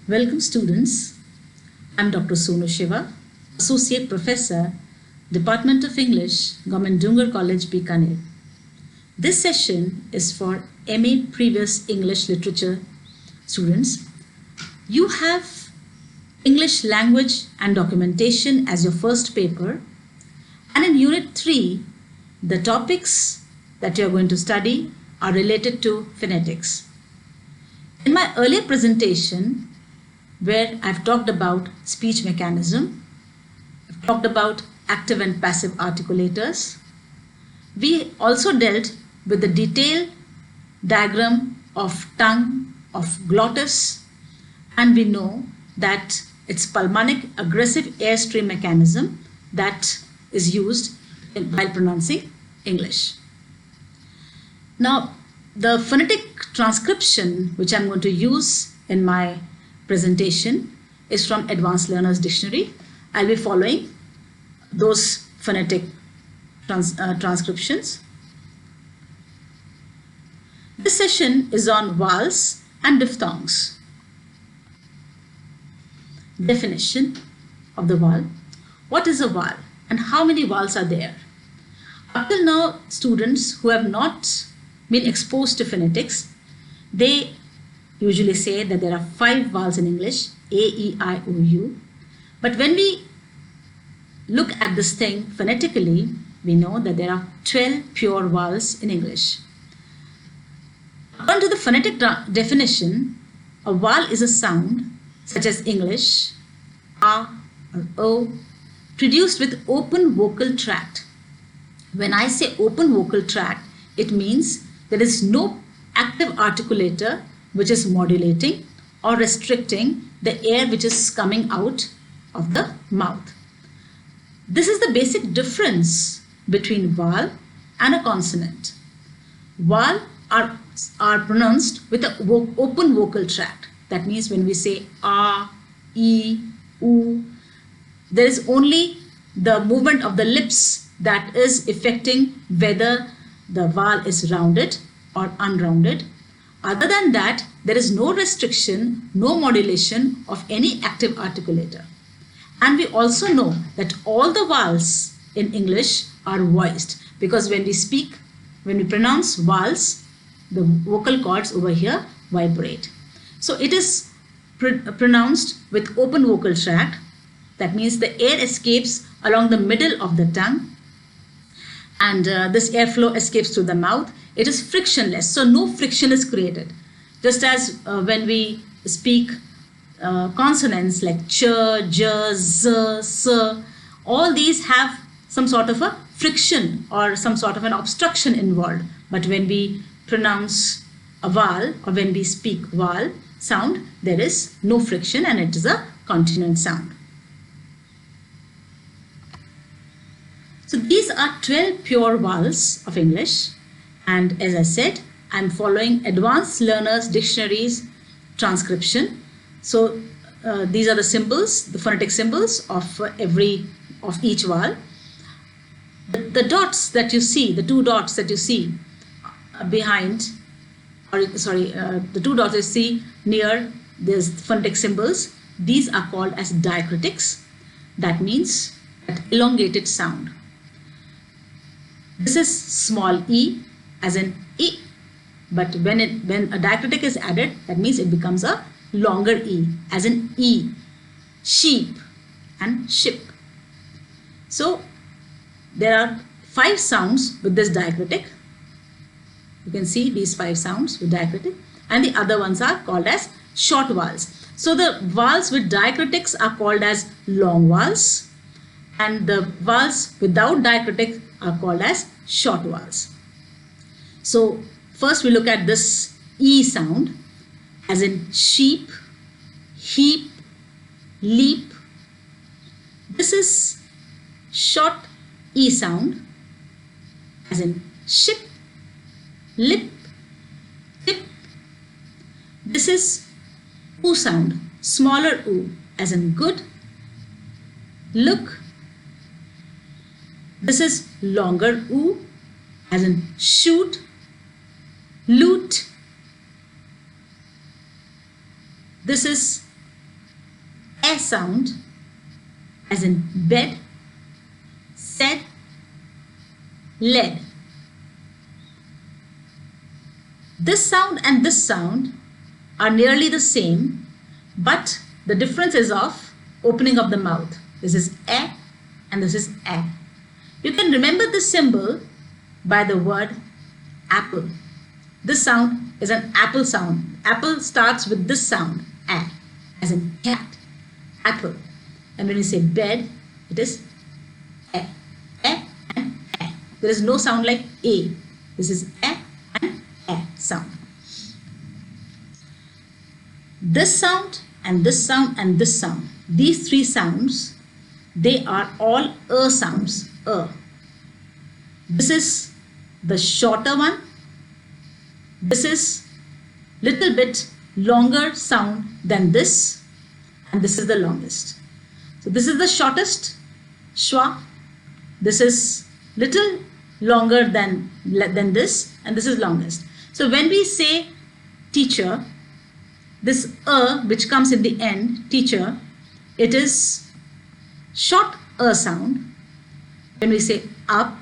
Welcome students. I'm Dr. Sonu Shiva, Associate Professor, Department of English, Government Dungar College, Bikaner. This session is for MA Previous English Literature students. You have English Language and Documentation as your first paper, and in Unit 3, the topics that you're going to study are related to phonetics. In my earlier presentation, where I've talked about speech mechanism, I've talked about active and passive articulators. We also dealt with the detailed diagram of tongue, of glottis, and we know that it's pulmonic aggressive airstream mechanism that is used while pronouncing English. Now, the phonetic transcription which I'm going to use in my presentation is from Advanced Learners Dictionary. I'll be following those phonetic transcriptions. This session is on vowels and diphthongs. Definition of the vowel. What is a vowel and how many vowels are there? Up till now, students who have not been exposed to phonetics, they usually say that there are 5 vowels in English, A, E, I, O, U. But when we look at this thing phonetically, we know that there are 12 pure vowels in English. According to the phonetic definition, a vowel is a sound such as English, A or O, produced with open vocal tract. When I say open vocal tract, it means there is no active articulator which is modulating or restricting the air which is coming out of the mouth. This is the basic difference between vowel and a consonant. Vowel are pronounced with an open vocal tract. That means when we say A, E, U, there is only the movement of the lips that is affecting whether the vowel is rounded or unrounded. Other than that, there is no restriction, no modulation of any active articulator. And we also know that all the vowels in English are voiced, because when we speak, when we pronounce vowels, the vocal cords over here vibrate. So it is pronounced with open vocal tract. That means the air escapes along the middle of the tongue, and this airflow escapes through the mouth. It is frictionless, so no friction is created. Just as when we speak consonants like ch, j, z, s, all these have some sort of a friction or some sort of an obstruction involved. But when we pronounce a vowel or when we speak vowel sound, there is no friction and it is a consonant sound. So these are 12 pure vowels of English, and as I said, I'm following Advanced Learners Dictionary's transcription. So these are the symbols, the phonetic symbols of each vowel. The dots that you see, the 2 dots that you see behind, the 2 dots you see near these phonetic symbols, these are called as diacritics. That means that elongated sound. This is small e as in e, but when a diacritic is added, that means it becomes a longer e as in e, sheep and ship. So there are 5 sounds with this diacritic. You can see these 5 sounds with diacritic, and the other ones are called as short vowels. So the vowels with diacritics are called as long vowels, and the vowels without diacritic are called as short vowels. So first we look at this E sound as in sheep, heap, leap. This is short E sound as in ship, lip, tip. This is U sound, smaller U as in good, look. This is longer U as in shoot, loot. This is a sound, as in bed, said, led. This sound and this sound are nearly the same, but the difference is of opening of the mouth. This is a and this is a. You can remember this symbol by the word apple. This sound is an apple sound. Apple starts with this sound, a, as in cat, apple. And when you say bed, it is a and a. There is no sound like a. This is a and a sound. This sound and this sound and this sound. These three sounds, they are all sounds. This is the shorter one. This is little bit longer sound than this, and this is the longest. So this is the shortest, schwa. This is little longer than this, and this is longest. So when we say teacher, this which comes in the end, teacher, it is short sound. When we say up,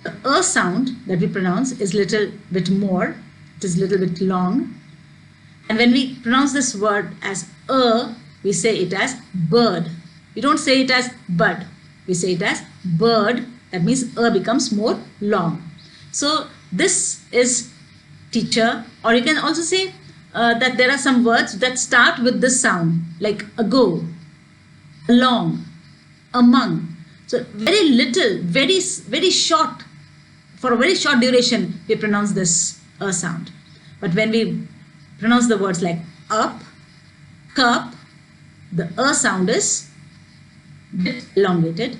the sound that we pronounce is little bit more. It is little bit long. And when we pronounce this word as we say it as bird. We don't say it as bud. We say it as bird. That means becomes more long. So this is teacher, or you can also say that there are some words that start with this sound, like ago, along, among. So very little, very short, for a very short duration, we pronounce this sound. But when we pronounce the words like up, cup, the sound is bit elongated.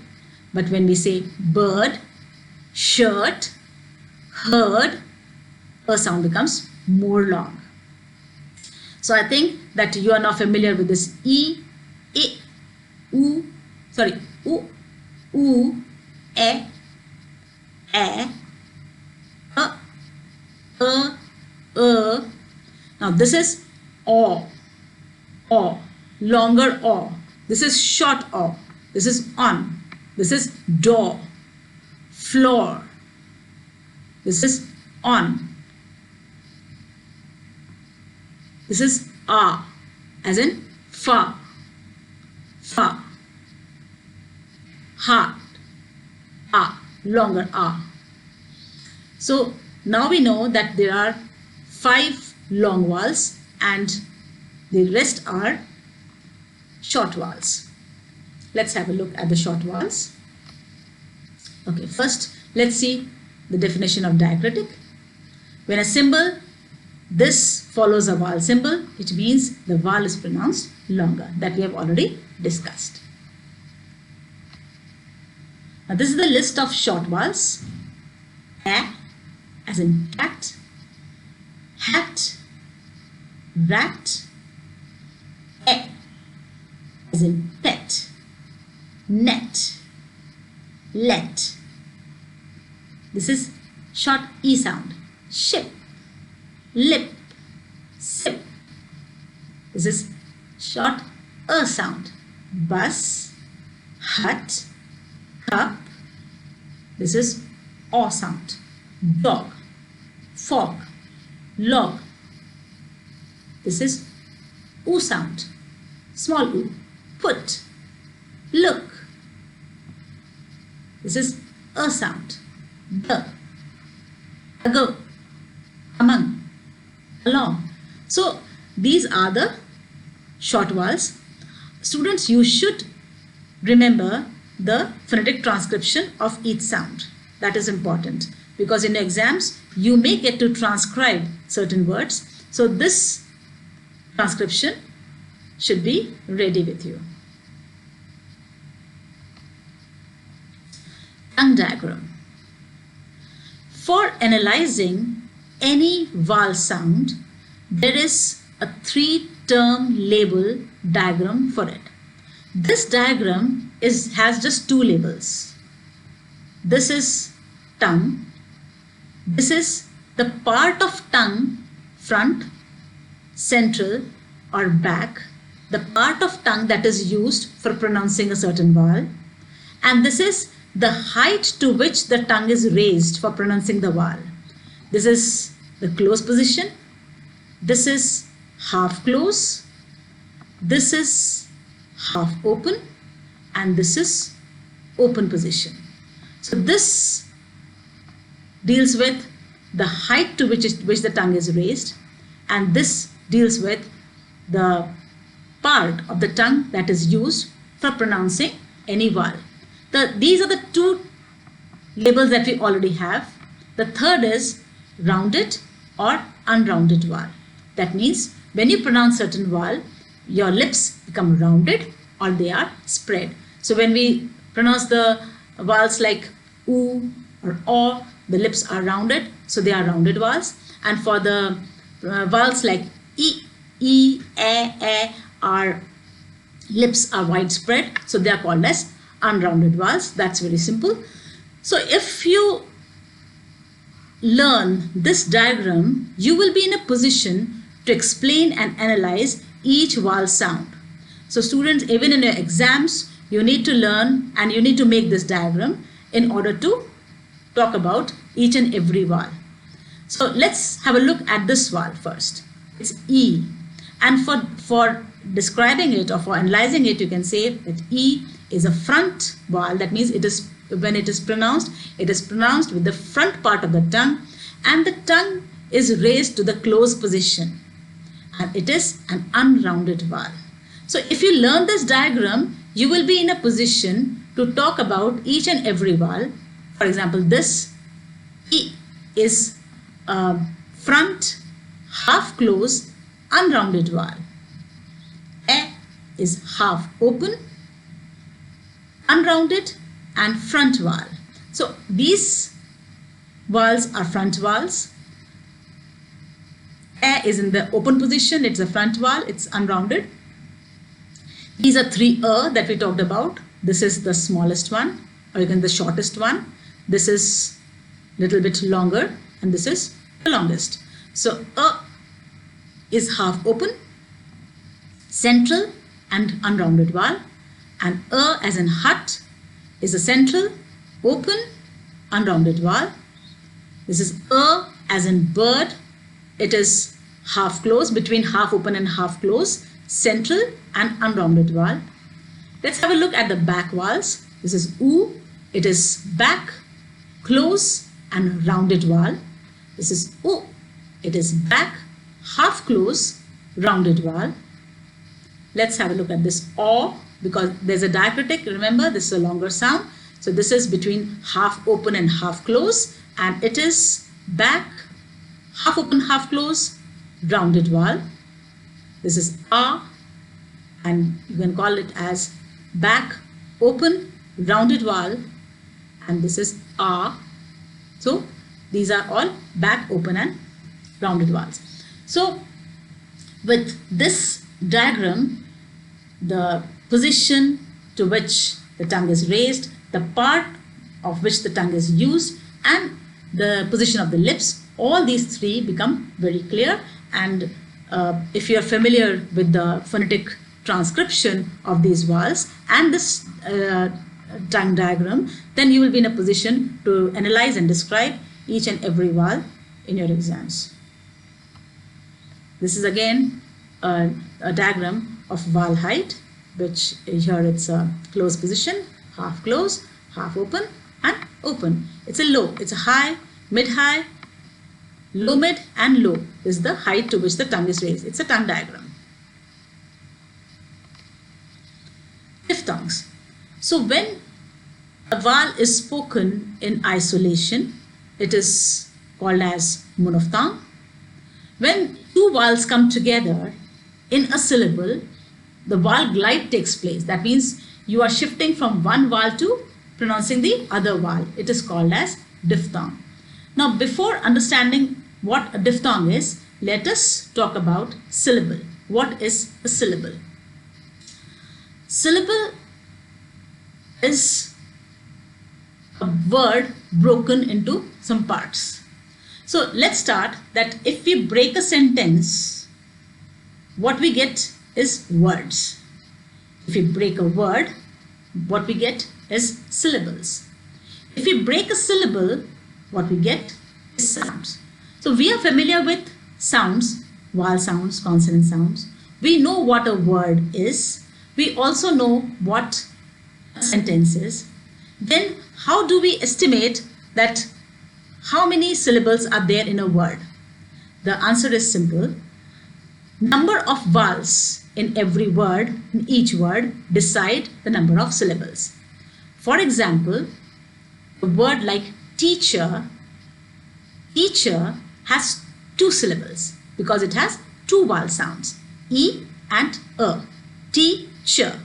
But when we say bird, shirt, heard, sound becomes more long. So I think that you are now familiar with this e, u, e, Now this is o, longer o. This is short o. This is on. This is door, floor. This is on. This is as in fa, heart, longer So now we know that there are 5 long vowels and the rest are short vowels. Let's have a look at the short vowels. Okay, first let's see the definition of diacritic. When a symbol this follows a vowel symbol, it means the vowel is pronounced longer. That we have already discussed. Now this is the list of short vowels. A, as in cat, hat, rat, e, as in pet, net, let. This is short e sound. Ship, lip, sip. This is short sound. Bus, hut, cup. This is o sound. Dog, fog, log. This is u sound. Small u. Put, look. This is a sound. The, ago, among, along. So these are the short vowels. Students, you should remember the phonetic transcription of each sound. That is important because in exams you may get to transcribe certain words. So this transcription should be ready with you. Tongue diagram. For analyzing any vowel sound, there is a 3-term label diagram for it. This diagram has just 2 labels. This is tongue. This is the part of tongue, front, central or back, the part of tongue that is used for pronouncing a certain vowel, and this is the height to which the tongue is raised for pronouncing the vowel. This is the close position, this is half close, this is half open, and this is open position. So this deals with the height to which the tongue is raised, and this deals with the part of the tongue that is used for pronouncing any vowel. These are the two labels that we already have. The third is rounded or unrounded vowel. That means when you pronounce certain vowel, your lips become rounded or they are spread. So when we pronounce the vowels like oo or o, the lips are rounded, so they are rounded vowels. And for the vowels like e, e, our lips are widespread, so they are called as unrounded vowels. That's very simple. So if you learn this diagram, you will be in a position to explain and analyze each vowel sound. So students, even in your exams, you need to learn and you need to make this diagram in order to talk about each and every vowel. So let's have a look at this vowel first. It's E, and for describing it or for analyzing it, you can say that E is a front vowel. That means it is, when it is pronounced with the front part of the tongue, and the tongue is raised to the close position, and it is an unrounded vowel. So if you learn this diagram, you will be in a position to talk about each and every vowel. For example, this E is a front, half close, unrounded vowel. E is half open, unrounded, and front vowel. So these vowels are front vowels. E is in the open position, it's a front vowel, it's unrounded. These are three that we talked about. This is the smallest one, or even the shortest one. This is a little bit longer, and this is the longest. So is half open, central, and unrounded vowel, and as in hut is a central, open, unrounded vowel. This is as in bird. It is half close, between half open and half close, central and unrounded vowel. Let's have a look at the back vowels. This is oo. It is back, close, and rounded vowel. This is oo. It is back, half close, rounded vowel. Let's have a look at this o, because there's a diacritic. Remember, this is a longer sound. So this is between half open and half close, and it is back, half open, half close, rounded vowel. This is a, and you can call it as back, open, rounded vowel, and this is a. So these are all back, open, and rounded vowels. So with this diagram, the position to which the tongue is raised, the part of which the tongue is used, and the position of the lips, all these three become very clear. And if you are familiar with the phonetic transcription of these vowels and this tongue diagram, then you will be in a position to analyze and describe each and every vowel in your exams. This is again a diagram of vowel height, which here it's a close position, half close, half open, and open. It's a low, it's a high, mid-high, low mid, and low is the height to which the tongue is raised. It's a tongue diagram. Diphthongs. So when a vowel is spoken in isolation, it is called as monophthong. When two vowels come together in a syllable, the vowel glide takes place. That means you are shifting from one vowel to pronouncing the other vowel. It is called as diphthong. Now, before understanding what a diphthong is, let us talk about syllable. What is a syllable? Syllable is a word broken into some parts. So let's start that if we break a sentence, what we get is words. If we break a word, what we get is syllables. If we break a syllable, what we get is sounds. So we are familiar with sounds, vowel sounds, consonant sounds. We know what a word is. We also know what a sentence is. Then how do we estimate that how many syllables are there in a word? The answer is simple. Number of vowels in every word, in each word, decide the number of syllables. For example, a word like teacher, teacher has 2 syllables because it has 2 vowel sounds, E and A. Teacher.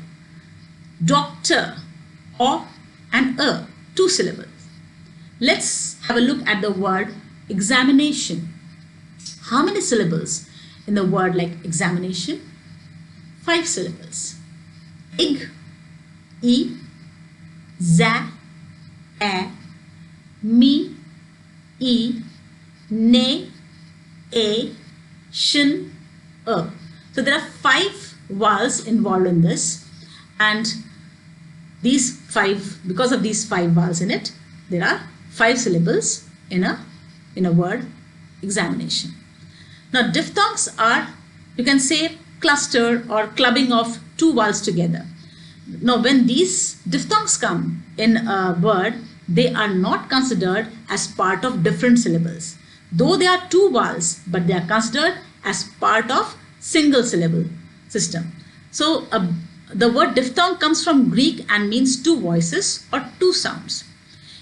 Doctor, O and A, 2 syllables. Let's have a look at the word examination. How many syllables in the word like examination? 5 syllables. Ig, E, za, a, mi, e, ne, a, shin, a. So there are 5 vowels involved in this, and these 5, because of these 5 vowels in it, there are 5 syllables in a word examination. Now diphthongs are, you can say, cluster or clubbing of 2 vowels together. Now when these diphthongs come in a word, they are not considered as part of different syllables. Though they are 2 vowels, but they are considered as part of single syllable system. So the word diphthong comes from Greek and means 2 voices or 2 sounds.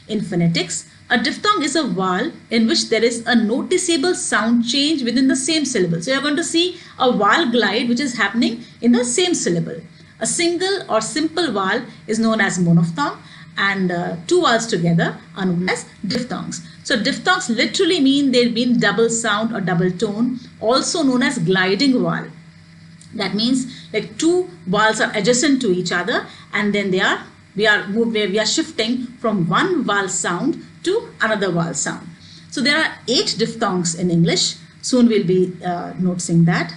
In phonetics, a diphthong is a vowel in which there is a noticeable sound change within the same syllable. So you are going to see a vowel glide which is happening in the same syllable. A single or simple vowel is known as monophthong, and 2 vowels together are known as diphthongs. So diphthongs literally mean they mean double sound or double tone, also known as gliding vowel. That means like 2 vowels are adjacent to each other, and then we are shifting from one vowel sound to another vowel sound. So there are 8 diphthongs in English. Soon we'll be noticing that.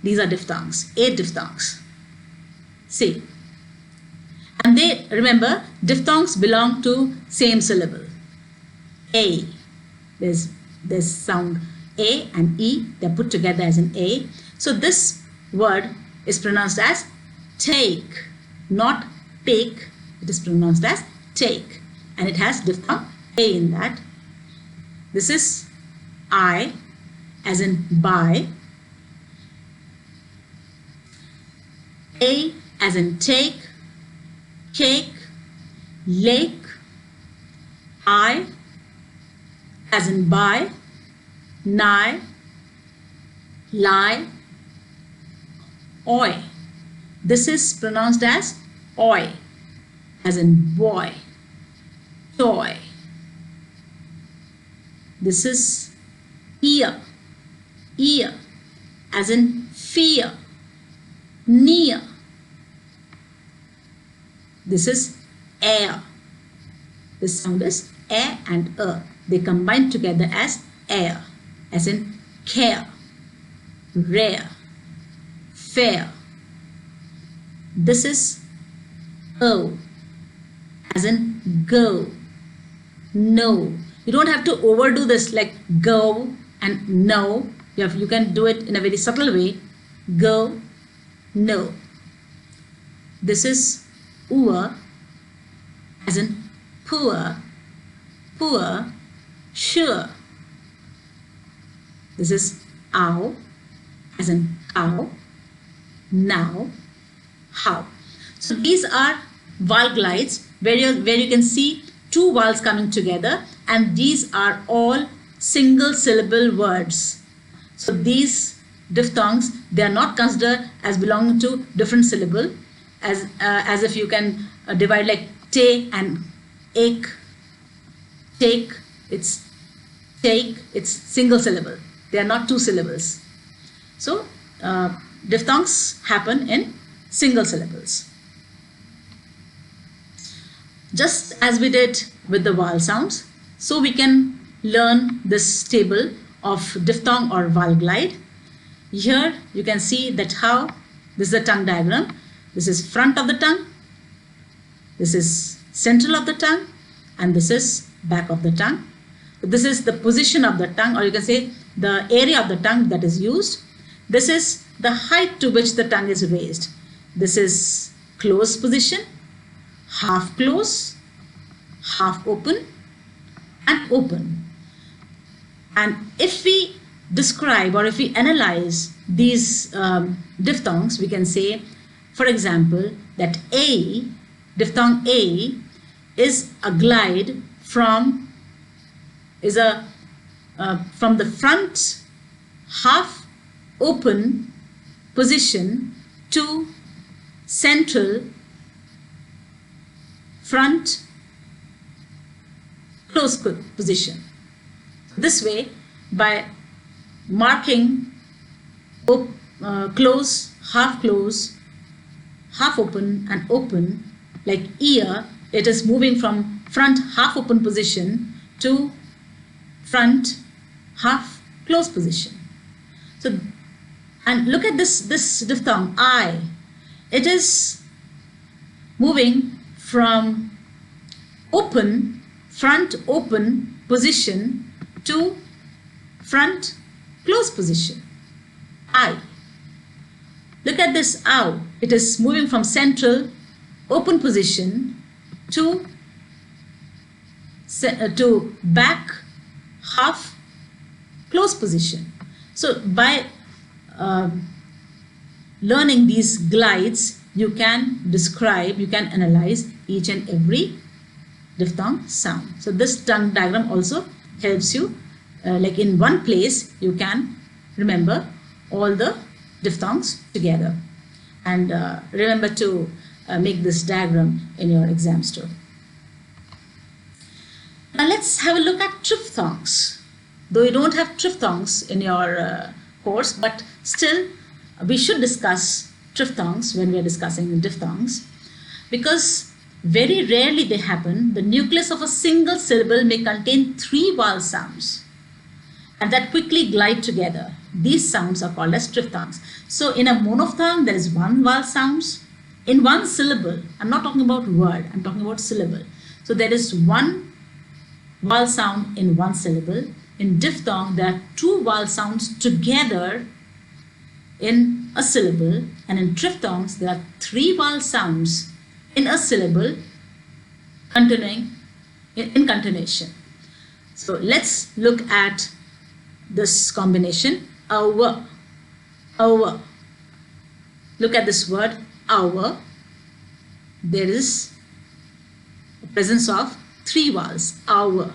These are diphthongs, 8 diphthongs. See. And they, remember, diphthongs belong to same syllable. A. There's sound A and E. They're put together as an A. So this word is pronounced as take, not take. It is pronounced as take, and it has diphthong A in that. This is I, as in buy. A as in take, cake, lake. I as in buy, nigh, lie, oi. This is pronounced as oi, as in boy, toy. This is ear, ear, as in fear, near. This is air. This sound is a and a. They combine together as air, as in care, rare, fair. This is o, as in go, no. You don't have to overdo this like go and no. You can do it in a very subtle way. Go, no. This is ua, as in poor, poor, sure. This is ow, as in cow, now, how. So these are vowel glides where you can see 2 vowels coming together, and these are all single syllable words. So these diphthongs, they are not considered as belonging to different syllable, as if you can divide like te and ache. Take, it's single syllable. They are not 2 syllables. So diphthongs happen in single syllables. Just as we did with the vowel sounds, so we can learn this table of diphthong or vowel glide. Here you can see that how This is a tongue diagram. This is front of the tongue. This is central of the tongue. And this is back of the tongue. This is the position of the tongue, or you can say the area of the tongue that is used. This is the height to which the tongue is raised. This is closed position, half close, half open, and open. And if we describe or if we analyze these diphthongs, we can say, for example, that A, diphthong A, is a glide from the front half open position to central front close position. This way, by marking close, half open and open, like ear, it is moving from front half open position to front half close position. So, and look at this diphthong I. It is moving from front open position to front close position. I. Look at this ow. It is moving from central open position to back half close position. So by learning these glides, you can describe, you can analyze each and every diphthong sound. So this tongue diagram also helps you, like in one place you can remember all the diphthongs together. And remember to make this diagram in your exams too. Now let's have a look at triphthongs. Though you don't have triphthongs in your course, but still we should discuss triphthongs when we are discussing diphthongs, because very rarely they happen. The nucleus of a single syllable may contain 3 vowel sounds and that quickly glide together. These sounds are called as triphthongs. So in a monophthong, there is 1 vowel sounds in one syllable. I'm not talking about word, I'm talking about syllable. So there is 1 vowel sound in one syllable. In diphthong, there are 2 vowel sounds together in a syllable, and in triphthongs, there are 3 vowel sounds in a syllable continuing in continuation. So let's look at this combination. Hour. Look at this word hour. There is a presence of 3 vowels, hour.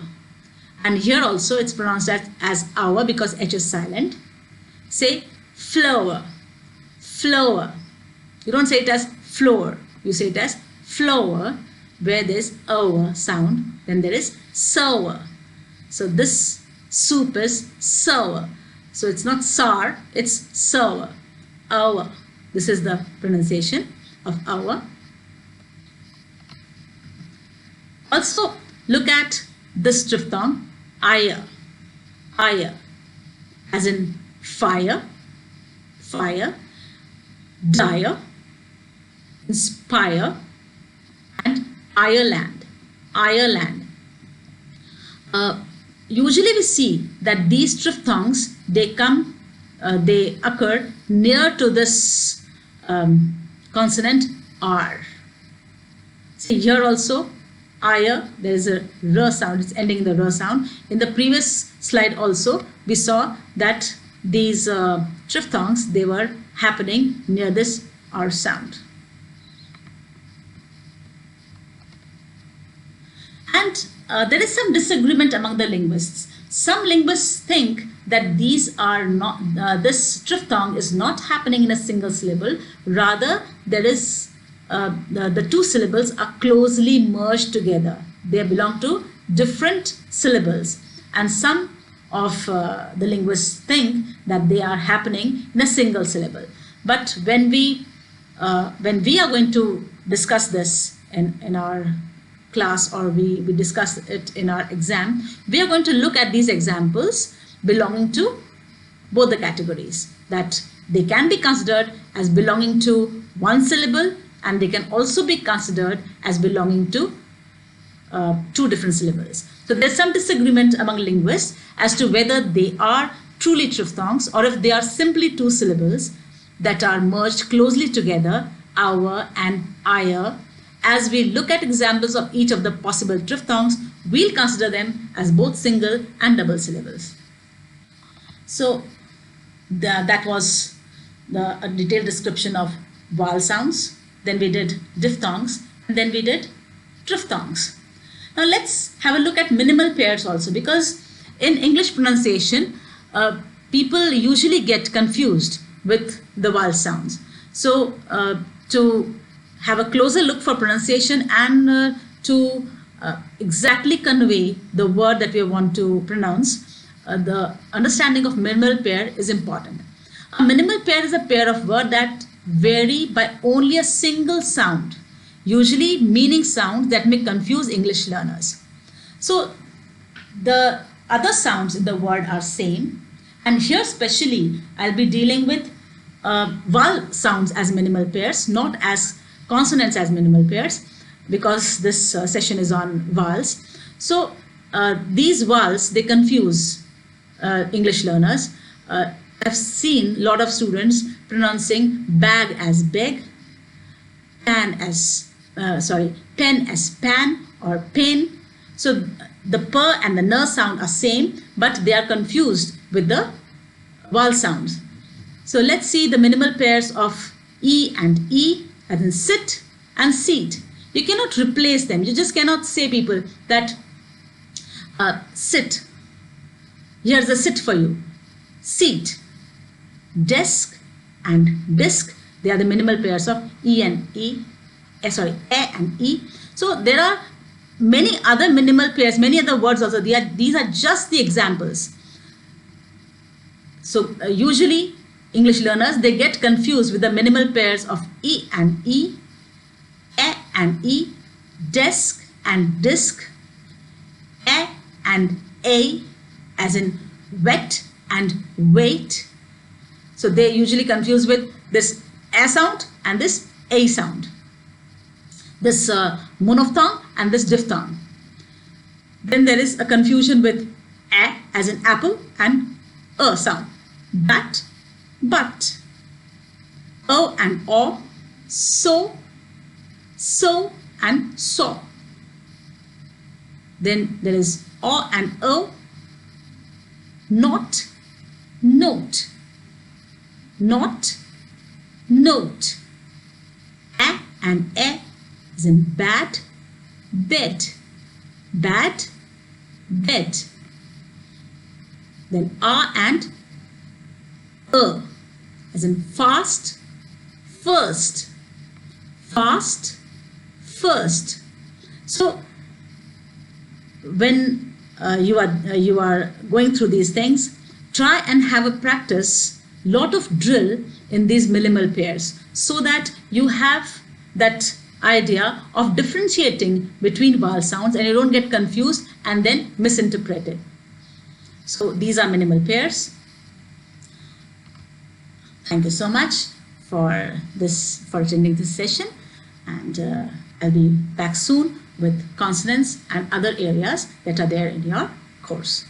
And here also it's pronounced as hour because H is silent. Say flower. You don't say it as floor. You say it as flower, where there's hour sound. Then there is sour. So this soup is sour. So it's not sour, it's sour. Hour. This is the pronunciation of hour. Also look at this triphthong, ire, as in fire, dire, inspire, and Ireland. Usually we see that these triphthongs, they occur near to this consonant R. See here also, ire, there is a R sound, it's ending in the R sound. In the previous slide also, we saw that these triphthongs, they were happening near this R sound. And there is some disagreement among the linguists. Some linguists think that these are not, this triphthong is not happening in a single syllable. Rather, there is the 2 syllables are closely merged together. They belong to different syllables, and some of the linguists think that they are happening in a single syllable. But when we are going to discuss this in our class, or we discuss it in our exam, we are going to look at these examples belonging to both the categories, that they can be considered as belonging to one syllable and they can also be considered as belonging to two different syllables. So there's some disagreement among linguists as to whether they are truly triphthongs or if they are simply two syllables that are merged closely together, our and ire. As we look at examples of each of the possible triphthongs, we'll consider them as both single and double syllables. So that was a detailed description of vowel sounds. Then we did diphthongs, and then we did triphthongs. Now let's have a look at minimal pairs also, because in English pronunciation, people usually get confused with the vowel sounds. So to have a closer look for pronunciation and to exactly convey the word that we want to pronounce, the understanding of minimal pair is important. A minimal pair is a pair of words that vary by only a single sound, usually meaning sounds that may confuse English learners. So the other sounds in the word are same, and here especially I'll be dealing with vowel sounds as minimal pairs, not as consonants as minimal pairs, because this session is on vowels. So these vowels, they confuse English learners. I've seen a lot of students pronouncing bag as beg, pen as pan or pen. So the p and the n sound are same, but they are confused with the vowel sounds. So let's see the minimal pairs of e and e, as in sit and seat. You cannot replace them. You just cannot say, people, that sit. Here's a sit for you. Seat. Desk and disc, they are the minimal pairs of e and e, a and e. So there are many other minimal pairs, many other words also. These are just the examples. So usually English learners, they get confused with the minimal pairs of e and e, a and e, desk and disc, a and a, as in wet and wait. So they usually confuse with this a sound and this a sound, this monophthong and this diphthong. Then there is a confusion with a as in apple and a sound, but, o and o, so and saw. Then there is o and o, not, note, not, note. A and a is in bad, bed, bad, bed. Then a and as in fast, first, fast, first. So when you are going through these things, try and have a practice, lot of drill in these minimal pairs, so that you have that idea of differentiating between vowel sounds and you don't get confused and then misinterpret it. So these are minimal pairs. Thank you so much for attending this session, and I'll be back soon with consonants and other areas that are there in your course.